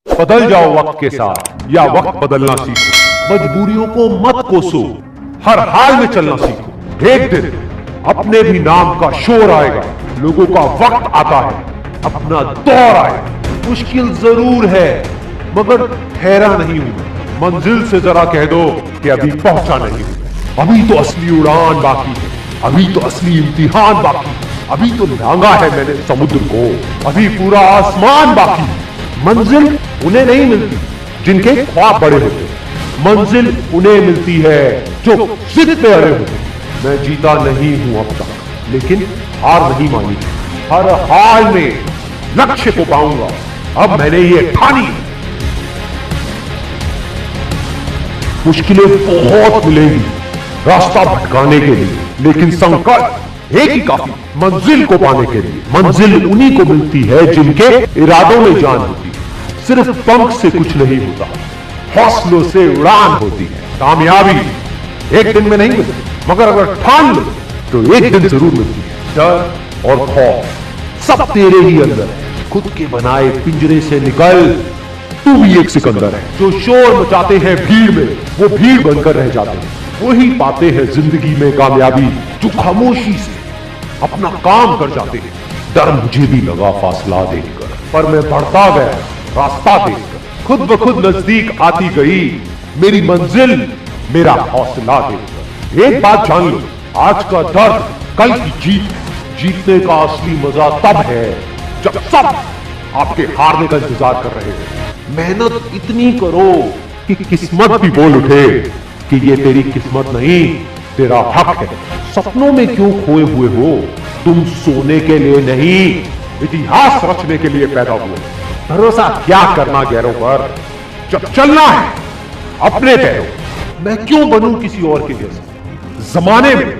बदल जाओ वक्त के साथ या वक्त बदलना सीखो। मजबूरियों को मत कोसो, हर हाल में चलना सीखो। एक दिन अपने भी नाम का शोर आएगा, लोगों का वक्त आता है, अपना दौर आएगा। मुश्किल जरूर है मगर ठहरा नहीं हूं। मंजिल से जरा कह दो कि अभी पहुंचा नहीं हूं। अभी तो असली उड़ान बाकी है, अभी तो असली इम्तिहान बाकी है, अभी तो लांगा है मैंने समुद्र को, अभी पूरा आसमान बाकी है। मंजिल उन्हें नहीं मिलती जिनके ख्वाब बड़े होते, मंजिल उन्हें मिलती है जो जिद पे अड़े होते। मैं जीता नहीं हूं अब तक, लेकिन हार नहीं मानी। हर हाल में लक्ष्य को पाऊंगा, अब मैंने ये ठानी। मुश्किलें बहुत मिलेंगी रास्ता भटकाने के लिए, लेकिन संकल्प एक ही काफी मंजिल को पाने के लिए। मंजिल उन्हीं को मिलती है जिनके इरादों में जान होती है। सिर्फ पंख से कुछ नहीं होता, हौसलों से उड़ान होती है। कामयाबी एक दिन में नहीं मिलती, मगर अगर ठान लो तो एक दिन जरूर मिलती है। डर और खौफ सब तेरे ही अंदर है। खुद के बनाए पिंजरे से निकल, तू भी एक सिकंदर है। जो शोर मचाते हैं भीड़ में, वो भीड़ बनकर रह जाते हैं। वही पाते हैं जिंदगी में कामयाबी जो खामोशी से अपना काम कर जाते हैं। डर मुझे भी लगा फासला देखकर, पर मैं बढ़ता गया रास्ता देखकर। खुद ब खुद नजदीक आती गई मेरी मंजिल, मेरा हौसला देखकर। एक बात जान लो, आज का दर्द कल की जीत। जीतने का असली मजा तब है जब सब आपके हारने का इंतजार कर रहे हैं। मेहनत इतनी करो कि किस्मत भी बोल उठे कि ये तेरी किस्मत नहीं, तेरा हक है। सपनों में क्यों खोए हुए हो? तुम सोने के लिए नहीं, इतिहास रचने के लिए पैदा हुए। भरोसा क्या करना गैरों पर, जब चलना है अपने पैरों। मैं क्यों बनूं किसी और के जैसा जमाने में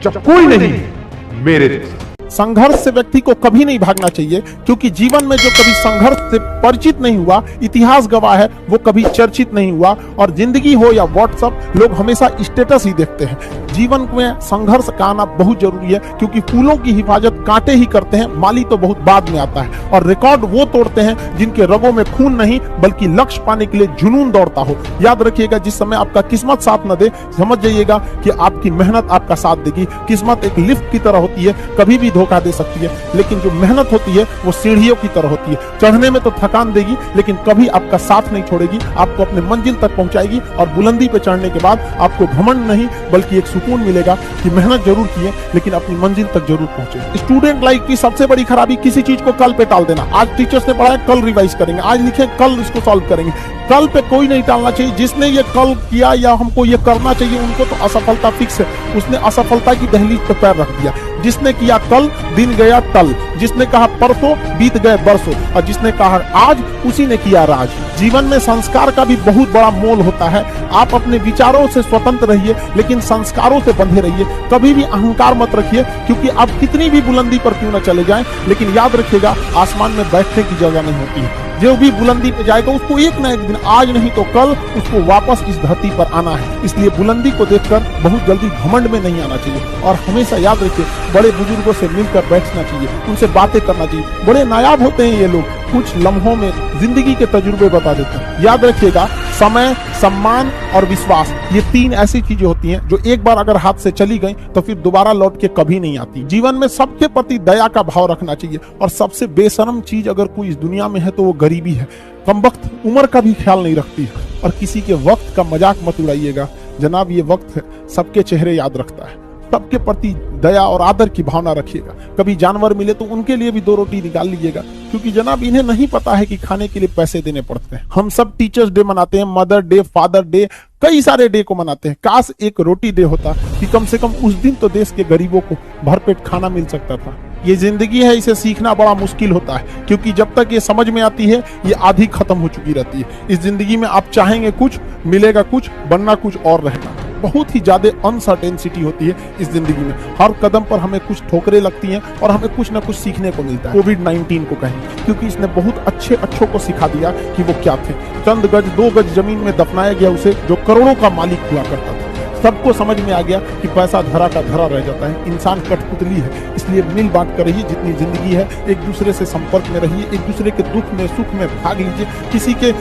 जब कोई नहीं है मेरे जैसा। संघर्ष से व्यक्ति को कभी नहीं भागना चाहिए, क्योंकि जीवन में जो कभी संघर्ष से परिचित नहीं हुआ, इतिहास गवाह है, वो कभी चर्चित नहीं हुआ। और जिंदगी हो या व्हाट्सएप, लोग हमेशा स्टेटस ही देखते हैं। जीवन में संघर्ष का आना बहुत जरूरी है, क्योंकि फूलों की हिफाजत कांटे ही करते हैं, माली तो बहुत बाद में आता है। और रिकॉर्ड वो तोड़ते हैं जिनके रगों में खून नहीं बल्कि लक्ष्य पाने के लिए जुनून दौड़ता हो। याद रखिएगा, जिस समय आपका किस्मत साथ न दे, समझ जाइएगा कि आपकी मेहनत आपका साथ देगी। किस्मत एक लिफ्ट की तरह होती है, कभी भी धोखा दे सकती है, लेकिन जो मेहनत होती है वो सीढ़ियों की तरह होती है। चढ़ने में तो थकान देगी, लेकिन कभी आपका साथ नहीं छोड़ेगी, आपको अपने मंजिल तक पहुंचाएगी। और बुलंदी पे चढ़ने के बाद आपको घमंड नहीं बल्कि एक सुकून मिलेगा कि मेहनत जरूर की है, लेकिन अपनी मंजिल तक जरूर पहुंचे। स्टूडेंट लाइफ की सबसे बड़ी खराबी किसी चीज को कल पे टाल देना। आज टीचर्स ने पढ़ाया, कल रिवाइज करेंगे, आज लिखे, कल इसको सॉल्व करेंगे। कल पे कोई नहीं टालना चाहिए। जिसने ये कल किया या हमको ये करना चाहिए, उनको तो असफलता फिक्स है। उसने असफलता की दहलीज पे पैर रख दिया। जिसने किया कल, दिन गया टल। जिसने कहा परसों, बीत गए बरसों। और जिसने कहा आज, उसी ने किया राज। जीवन में संस्कार का भी बहुत बड़ा मोल होता है। आप अपने विचारों से स्वतंत्र रहिए, लेकिन संस्कारों से बंधे रहिए। कभी भी अहंकार मत रखिए, क्योंकि आप कितनी भी बुलंदी पर क्यों न चले जाएं, लेकिन याद रखिएगा, आसमान में बैठने की जगह नहीं होती है। जो भी बुलंदी पे जाएगा, उसको एक ना एक दिन, आज नहीं तो कल, उसको वापस इस धरती पर आना है। इसलिए बुलंदी को देखकर बहुत जल्दी घमंड में नहीं आना चाहिए। और हमेशा याद रखिए, बड़े बुजुर्गों से मिलकर बैठना चाहिए, उनसे बातें करना चाहिए। बड़े नायाब होते हैं ये लोग, कुछ लम्हों में जिंदगी के तजुर्बे बता देते हैं। याद रखिएगा, समय, सम्मान और विश्वास, ये तीन ऐसी चीजें होती हैं जो एक बार अगर हाथ से चली गई तो फिर दोबारा लौट के कभी नहीं आती। जीवन में सबके प्रति दया का भाव रखना चाहिए। और सबसे बेशरम चीज अगर कोई इस दुनिया में है तो वो गरीबी है। कमबख्त उम्र का भी ख्याल नहीं रखती है। और किसी के वक्त का मजाक मत उड़ाइएगा जनाब, ये वक्त है, सबके चेहरे याद रखता है। सबके प्रति दया और आदर की भावना रखिएगा। कभी जानवर मिले तो उनके लिए भी 2 रोटी निकाल लीजिएगा, क्योंकि जनाब इन्हें नहीं पता है कि खाने के लिए पैसे देने पड़ते हैं। हम सब टीचर्स डे मनाते हैं, मदर डे, फादर डे, कई सारे डे को मनाते हैं। काश एक रोटी डे होता कि कम से कम उस दिन तो देश के गरीबों को भरपेट खाना मिल सकता था। ये जिंदगी है, इसे सीखना बड़ा मुश्किल होता है, क्योंकि जब तक ये समझ में आती है, ये आधी खत्म हो चुकी रहती है। इस जिंदगी में आप चाहेंगे कुछ, मिलेगा कुछ, बनना कुछ और रहना। बहुत ही ज्यादा अनसर्टेनिटी होती है इस जिंदगी में। हर कदम पर हमें कुछ ठोकरें लगती हैं और हमें कुछ ना कुछ सीखने को मिलता है। कोविड-19 को कहें, क्योंकि इसने बहुत अच्छों को सिखा दिया कि वो क्या थे। चंद गज 2 गज जमीन में दफनाया गया उसे, जो करोड़ों का मालिक हुआ करता था। सबको समझ में आ गया कि पैसा धरा का धरा रह जाता है, इंसान कठपुतली है। इसलिए मिल बांट कर रहिए, जितनी जिंदगी है एक दूसरे से संपर्क में रहिए, एक दूसरे के दुख में सुख में भाग लीजिए, किसी के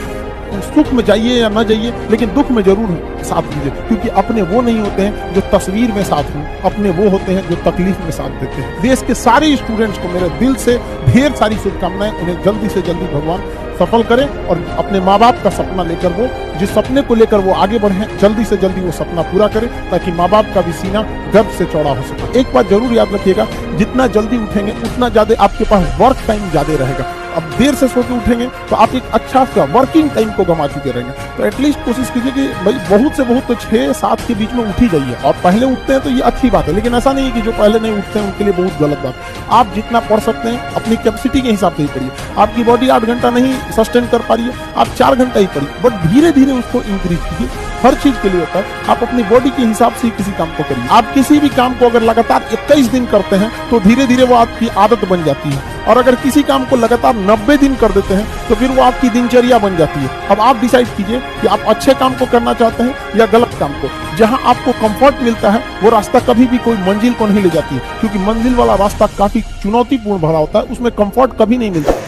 सुख में जाइए या ना जाइए लेकिन दुख में जरूर साथ दीजिए, क्योंकि अपने वो नहीं होते हैं जो तस्वीर में साथ हों, अपने वो होते हैं जो तकलीफ में साथ देते हैं। देश के सारे स्टूडेंट्स को मेरे दिल से ढेर सारी शुभकामनाएं, उन्हें जल्दी से जल्दी भगवान सफल करें और अपने माँ बाप का सपना लेकर वो जिस सपने को लेकर वो आगे बढ़े, जल्दी से जल्दी वो सपना पूरा करें ताकि माँ बाप का भी सीना गर्व से चौड़ा हो सके। एक बात जरूर याद रखिएगा, जितना जल्दी उठेंगे उतना ज्यादा आपके पास वर्क टाइम ज्यादा रहेगा। अब देर से सो के उठेंगे तो आप एक अच्छा सा वर्किंग टाइम को गंवा चुके रहेंगे। तो एटलीस्ट कोशिश कीजिए कि भाई बहुत से बहुत तो 6-7 के बीच में उठ ही जाइए। और पहले उठते हैं तो ये अच्छी बात है, लेकिन ऐसा नहीं है कि जो पहले नहीं उठते हैं उनके लिए बहुत गलत बात है। आप जितना पढ़ सकते हैं अपनी कैपेसिटी के हिसाब से ही पढ़िए। आपकी बॉडी 8 घंटा नहीं सस्टेन कर पा रही है, आप 4 घंटा ही पढ़िए, बट धीरे धीरे उसको इंक्रीज कीजिए। हर चीज के लिए होता है, आप अपनी बॉडी के हिसाब से ही किसी काम को करिए। आप किसी भी काम को अगर लगातार 21 दिन करते हैं तो धीरे धीरे वो आपकी आदत बन जाती है, और अगर किसी काम को लगातार 90 दिन कर देते हैं तो फिर वो आपकी दिनचर्या बन जाती है। अब आप डिसाइड कीजिए कि आप अच्छे काम को करना चाहते हैं या गलत काम को। जहां आपको कंफर्ट मिलता है वो रास्ता कभी भी कोई मंजिल को नहीं ले जाती है, क्योंकि मंजिल वाला रास्ता काफी चुनौतीपूर्ण भरा होता है, उसमें कंफर्ट कभी नहीं मिलता।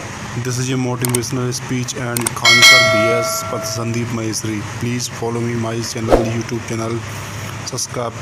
This is your motivational speech and Khansar BS Sandeep Mahesri. Please follow me my channel, YouTube channel. Subscribe.